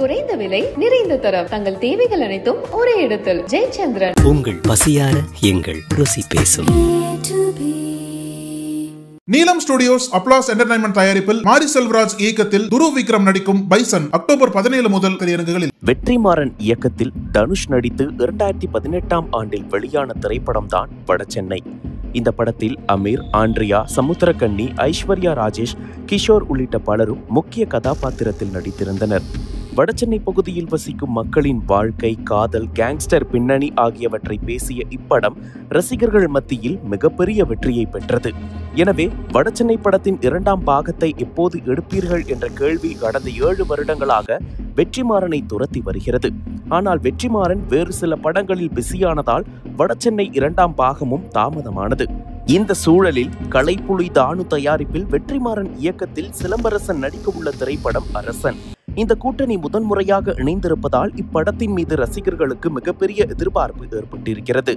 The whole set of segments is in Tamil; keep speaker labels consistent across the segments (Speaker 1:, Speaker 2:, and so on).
Speaker 1: குறைந்த விலை நிறைந்த தரம் தங்கள் தேவைகள் அனைத்தும் ஒரே இடத்தில் ஜெயச்சந்திரன்.
Speaker 2: உங்கள் பசியார எங்கள் ருசி பேசும்.
Speaker 3: நீலம் ஸ்டுடியோஸ் அப்ளாஸ் என்டர்டைன்மெண்ட் தயாரிப்பில் மாரி செல்வராஜ் இயக்கத்தில் துருவ் விக்ரம் நடிக்கும் பைசன் அக்டோபர் 17 முதல் திரையரங்குகளில்.
Speaker 4: வெற்றிமாறன் இயக்கத்தில் தனுஷ் நடித்து 2018ஆம் ஆண்டில் வெளியான திரைப்படம் தான் வடசென்னை. இந்த படத்தில் அமீர், ஆண்ட்ரியா, சமுத்திரக்கண்ணி, ஐஸ்வர்யா ராஜேஷ், கிஷோர் உள்ளிட்ட பலரும் முக்கிய கதாபாத்திரத்தில் நடித்திருந்தனர். வடசென்னை பகுதியில் வசிக்கும் மக்களின் வாழ்க்கை, காதல், கேங்ஸ்டர் பின்னணி ஆகியவற்றை பேசிய இப்படம் ரசிகர்கள் மத்தியில் மிகப்பெரிய வெற்றியை பெற்றது. எனவே வடசென்னை படத்தின் 2ஆம் பாகத்தை எப்போது எடுப்பீர்கள் என்ற கேள்வி கடந்த 7 வருடங்களாக வெற்றிமாறனை துரத்தி வருகிறது. ஆனால் வெற்றிமாறன் வேறு சில படங்களில் பிஸியானதால் வடசென்னை 2ஆம் பாகமும் தாமதமானது. இந்த சூழலில் கலைப்புலி தானு தயாரிப்பில் வெற்றிமாறன் இயக்கத்தில் சிலம்பரசன் நடிக்க உள்ள திரைப்படம் அரசன். இந்த கூட்டணி முதன்முறையாக இணைந்திருப்பதால் இப்படத்தின் மீது ரசிகர்களுக்கு மிகப்பெரிய எதிர்பார்ப்பு ஏற்பட்டிருக்கிறது.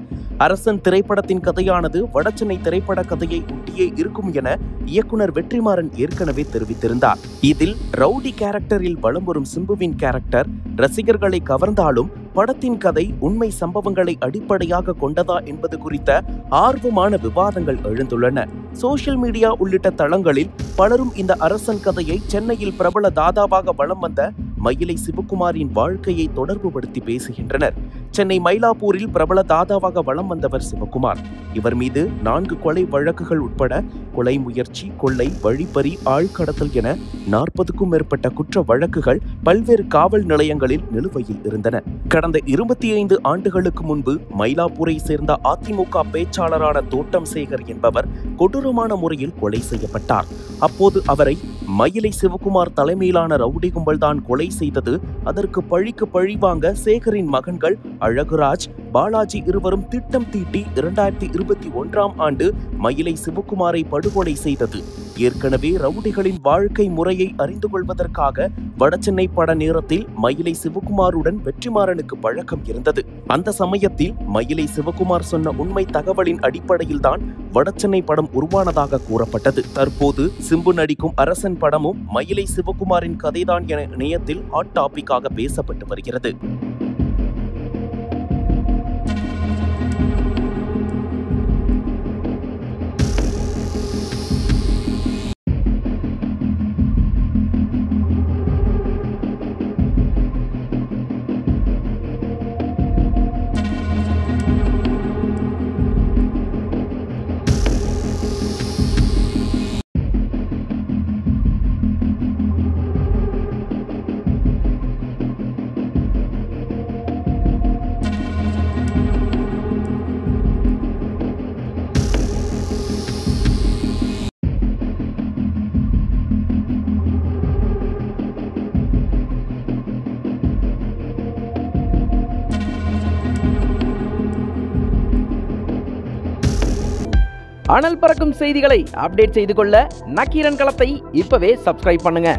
Speaker 4: அரசன் திரைப்படத்தின் கதையானது வடசென்னை திரைப்பட கதையை ஒட்டியே இருக்கும் என இயக்குனர் வெற்றிமாறன் ஏற்கனவே தெரிவித்திருந்தார். இதில் ரவுடி கேரக்டரில் வலம் வரும் சிம்புவின் கேரக்டர் ரசிகர்களை கவர்ந்தாலும் படத்தின் கதை உண்மை சம்பவங்களை அடிப்படையாக கொண்டதா என்பது குறித்த ஆர்வமான விவாதங்கள் எழுந்துள்ளன. சோசியல் மீடியா உள்ளிட்ட தளங்களில் பலரும் இந்த அரசன் கதையை சென்னையில் பிரபல தாதாவாக வலம் வந்த மயிலை சிவகுமாரின் வாழ்க்கையை தொடர்புபடுத்தி பேசுகின்றனர். சென்னை மயிலாப்பூரில் பிரபல தாதாவாக வலம் வந்தவர் சிவகுமார். இவர் மீது 4 கொலை வழக்குகள் உட்பட கொலை முயற்சி, கொள்ளை, வழிப்பறி, ஆழ்கடத்தல் என 40க்கும் மேற்பட்ட குற்ற வழக்குகள் பல்வேறு காவல் நிலையங்களில் நிலுவையில் இருந்தன. கடந்த 25 ஆண்டுகளுக்கு முன்பு மயிலாப்பூரை சேர்ந்த அதிமுக பேச்சாளரான தோட்டம் சேகர் என்பவர் கொடூரமான முறையில் கொலை செய்யப்பட்டார். அப்போது அவரை மயிலை சிவகுமார் தலைமையிலான ரவுடி கும்பல் தான் கொலை செய்தது. அதற்கு பழிக்கு பழி வாங்க சேகரின் மகன்கள் அழகுராஜ், பாலாஜி இருவரும் திட்டம் தீட்டி 2021ஆம் ஆண்டு மயிலை சிவகுமாரை படுகொலை செய்தது. ஏற்கனவே ரவுடிகளின் வாழ்க்கை முறையை அறிந்து கொள்வதற்காக வடசென்னை பட நேரத்தில் மயிலை சிவகுமாருடன் வெற்றிமாறனுக்கு பழக்கம் இருந்தது. அந்த சமயத்தில் மயிலை சிவகுமார் சொன்ன உண்மை தகவலின் அடிப்படையில் தான் வடசென்னை படம் உருவானதாக கூறப்பட்டது. தற்போது சிம்பு நடிக்கும் அரசன் படமும் மயிலை சிவகுமாரின் கதைதான் என இணையத்தில் ஹாட் டாபிக்காக பேசப்பட்டு வருகிறது.
Speaker 5: அனல் பறக்கும் செய்திகளை அப்டேட் செய்து கொள்ள நக்கீரன் களத்தை இப்பவே சப்ஸ்கிரைப் பண்ணுங்க.